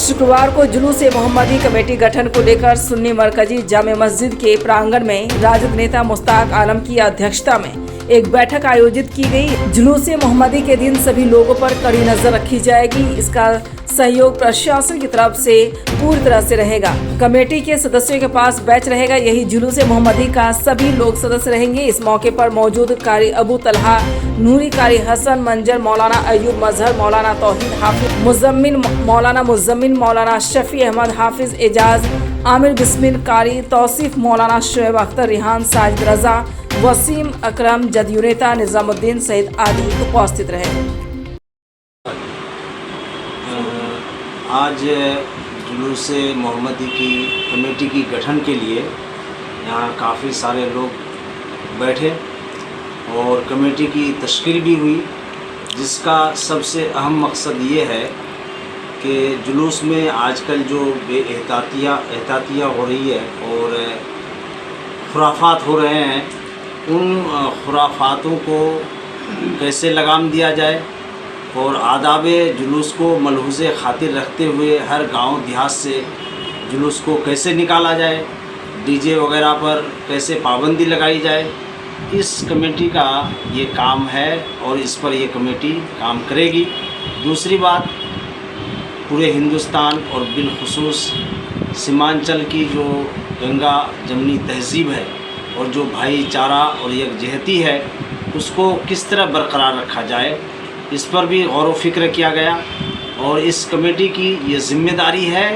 शुक्रवार को जुलूस मोहम्मदी कमेटी गठन को लेकर सुन्नी मरकजी जामे मस्जिद के प्रांगण में राजद नेता मुश्ताक आलम की अध्यक्षता में एक बैठक आयोजित की गई। जुलूस मोहम्मदी के दिन सभी लोगों पर कड़ी नजर रखी जाएगी। इसका सहयोग प्रशासन की तरफ से पूरी तरह से रहेगा। कमेटी के सदस्यों के पास बैच रहेगा। यही जुलूस मोहम्मदी का सभी लोग सदस्य रहेंगे। इस मौके पर मौजूद कारी अबू तलहा, नूरी, कारी हसन, मंजर, मौलाना अयूब मजहर, मौलाना तौहीद हाफिज, मुजम्मिन, मौलाना शफी अहमद, हाफिज एजाज, आमिर बिस्मिल, कारी तौसीफ, मौलाना शुएब अख्तर, रिहान, साजिद रजा, वसीम अकरम, जदयू नेता निजामुद्दीन सहित आदि उपस्थित रहे। आज जुलूस मोहम्मदी की कमेटी की गठन के लिए यहाँ काफ़ी सारे लोग बैठे और कमेटी की तश्कील भी हुई, जिसका सबसे अहम मकसद ये है कि जुलूस में आजकल जो एहतियातियाँ हो रही है और खुराफात हो रहे हैं, उन खुराफातों को कैसे लगाम दिया जाए और आदाब जुलूस को मलहूज़ खातिर रखते हुए हर गांव देहात से जुलूस को कैसे निकाला जाए, डीजे वगैरह पर कैसे पाबंदी लगाई जाए, इस कमेटी का ये काम है और इस पर ये कमेटी काम करेगी। दूसरी बात, पूरे हिंदुस्तान और बिलखुसूस सीमांचल की जो गंगा जमनी तहज़ीब है और जो भाईचारा और यकजहती है, उसको किस तरह बरकरार रखा जाए, इस पर भी गौर व फिक्र किया गया। और इस कमेटी की ये ज़िम्मेदारी है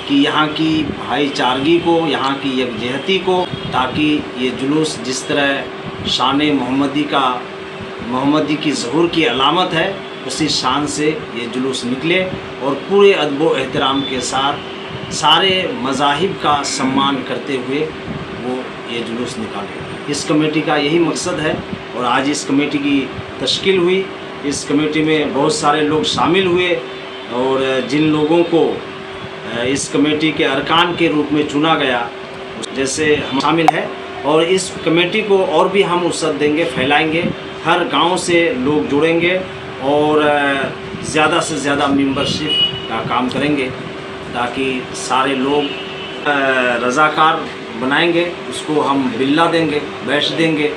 कि यहाँ की भाईचारगी को, यहाँ की यकजहती को, ताकि ये जुलूस जिस तरह शान मोहम्मदी की ज़हूर की अलामत है, उसी शान से ये जुलूस निकले और पूरे अदब व एहतराम के साथ सारे मज़ाहिब का सम्मान करते हुए वो ये जुलूस निकाले। इस कमेटी का यही मकसद है और आज इस कमेटी की तश्कील हुई। इस कमेटी में बहुत सारे लोग शामिल हुए और जिन लोगों को इस कमेटी के अरकान के रूप में चुना गया, जैसे हम शामिल हैं, और इस कमेटी को और भी हम वसअत देंगे, फैलाएंगे, हर गांव से लोग जुड़ेंगे और ज़्यादा से ज़्यादा मेंबरशिप का काम करेंगे ताकि सारे लोग रज़ाकार बनाएंगे, उसको हम बिल्ला देंगे, बैच देंगे।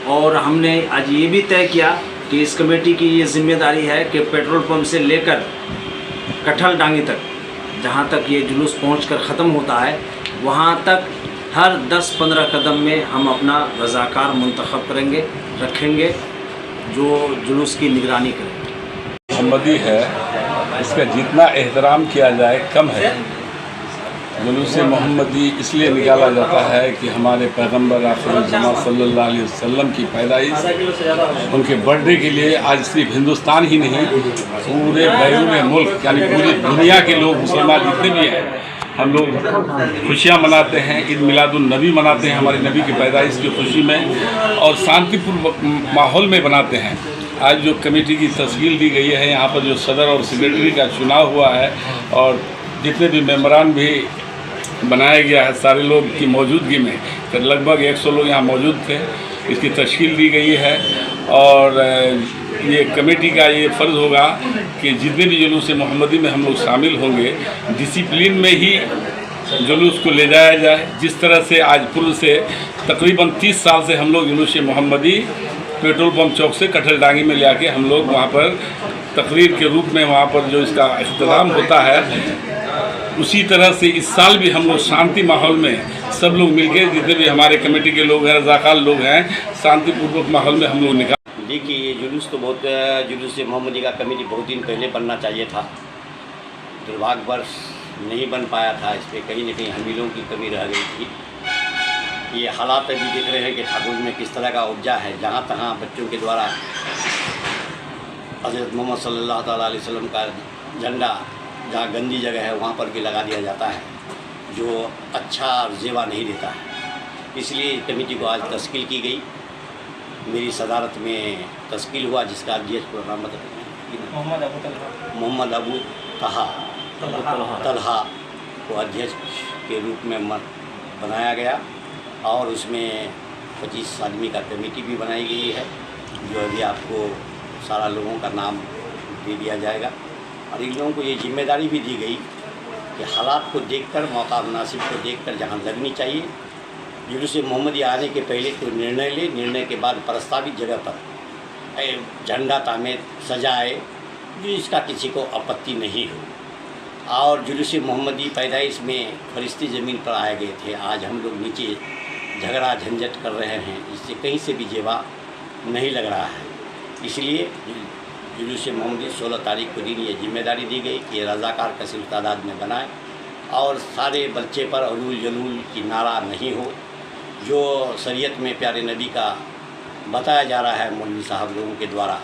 और हमने आज ये भी तय किया कि इस कमेटी की ये ज़िम्मेदारी है कि पेट्रोल पंप से लेकर कठल डांगी तक, जहाँ तक ये जुलूस पहुंचकर ख़त्म होता है, वहाँ तक हर 10-15 कदम में हम अपना रज़ाकार मुंतखब करेंगे, रखेंगे, जो जुलूस की निगरानी करेंगे। मोहम्मदी है, इसका जितना एहतराम किया जाए कम है। जुलूस मोहम्मदी इसलिए निकाला जाता है कि हमारे पैगंबर आखिर-उल-ज़मां सल्लल्लाहु अलैहि वसल्लम की पैदाइश, उनके बर्थडे के लिए आज सिर्फ हिंदुस्तान ही नहीं, पूरे बैरून मुल्क यानी पूरी दुनिया के लोग, मुसलमान जितने भी हैं, हम लोग खुशियाँ मनाते हैं। ईद मिलादुन्नबी मनाते हैं हमारे नबी की पैदाइश की खुशी में और शांतिपूर्ण माहौल में बनाते हैं। आज जो कमेटी की तश्कील दी गई है, यहाँ पर जो सदर और सेक्रेटरी का चुनाव हुआ है और जितने भी मेम्बरान भी बनाया गया है, सारे लोग की मौजूदगी में लगभग 100 लोग यहाँ मौजूद थे। इसकी तश्कील दी गई है और ये कमेटी का ये फ़र्ज़ होगा कि जितने भी जुलूस मोहम्मदी में हम लोग शामिल होंगे, डिसिप्लिन में ही जुलूस को ले जाया जाए। जिस तरह से आज पूर्व से तकरीबन 30 साल से हम लोग जुलूस मोहम्मदी पेट्रोल पंप चौक से कठल डांगी में ले आके हम लोग वहाँ पर तकरीर के रूप में वहाँ पर जो इसका इख्तिताम होता है, उसी तरह से इस साल भी हम लोग शांति माहौल में सब लोग मिलकर, जितने भी हमारे कमेटी के लोग हैं, रज़ाकार लोग हैं, शांतिपूर्वक माहौल में हम लोग निकाल। देखिए, ये जुलूस तो बहुत, जुलूस मोहम्मदी का कमेटी बहुत दिन पहले बनना चाहिए था, दुर्भाग्यवश नहीं बन पाया था। इस पर कहीं न कहीं हम लोगों की कमी रह गई थी। ये हालात अभी देख रहे हैं कि ठाकुर में किस तरह का उपजा है, जहाँ तहाँ बच्चों के द्वारा हज़रत मोहम्मद सल्लल्लाहु अलैहि वसल्लम का झंडा जहाँ गंदी जगह है वहाँ पर भी लगा दिया जाता है, जो अच्छा और जेवा नहीं देता है। इसलिए कमेटी को आज तश्कील की गई, मेरी सदारत में तश्कील हुआ, जिसका अध्यक्ष प्रोग्राम मोहम्मद अबू तलहा को अध्यक्ष के रूप में बनाया गया और उसमें 25 आदमी का कमेटी भी बनाई गई है, जो अभी आपको सारा लोगों का नाम दे दिया जाएगा। और इन लोगों को ये जिम्मेदारी भी दी गई कि हालात को देखकर, मौका मुनासिब को देखकर जहाँ लगनी चाहिए, जुलूस मोहम्मदी आने के पहले तो निर्णय ले, निर्णय के बाद प्रस्तावित जगह पर झंडा तामे सजाए जिसका किसी को आपत्ति नहीं हो। और जुलूस मोहम्मदी पैदाइश में फरिश्ते ज़मीन पर आए गए थे, आज हम लोग नीचे झगड़ा झंझट कर रहे हैं, इससे कहीं से भी जेवा नहीं लग रहा है। इसलिए जुलूस मोहम्मदी 16 तारीख को दिन ये जिम्मेदारी दी गई कि रज़ाकार कसीर तादाद में बनाए और सारे बच्चे पर अरूल जलूल की नारा नहीं हो, जो शरीयत में प्यारे नबी का बताया जा रहा है मौलवी साहब लोगों के द्वारा,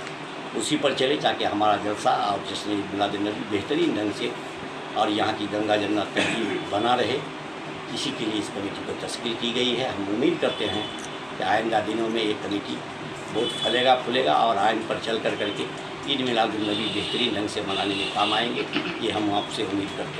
उसी पर चले, ताकि हमारा जलसा और जश्न मिलाद नबी बेहतरीन ढंग से और यहाँ की गंगा जन्नत तहजीब बना रहे। इसी के लिए इस कमेटी को तश्कील की गई है। हम उम्मीद करते हैं कि आइंदा दिनों में ये कमेटी बहुत फलेगा फूलेगा और आइन पर चल कर करके ईद मिलाद नबी बेहतरीन ढंग से मनाने में काम आएंगे, ये हम आपसे उम्मीद करते हैं।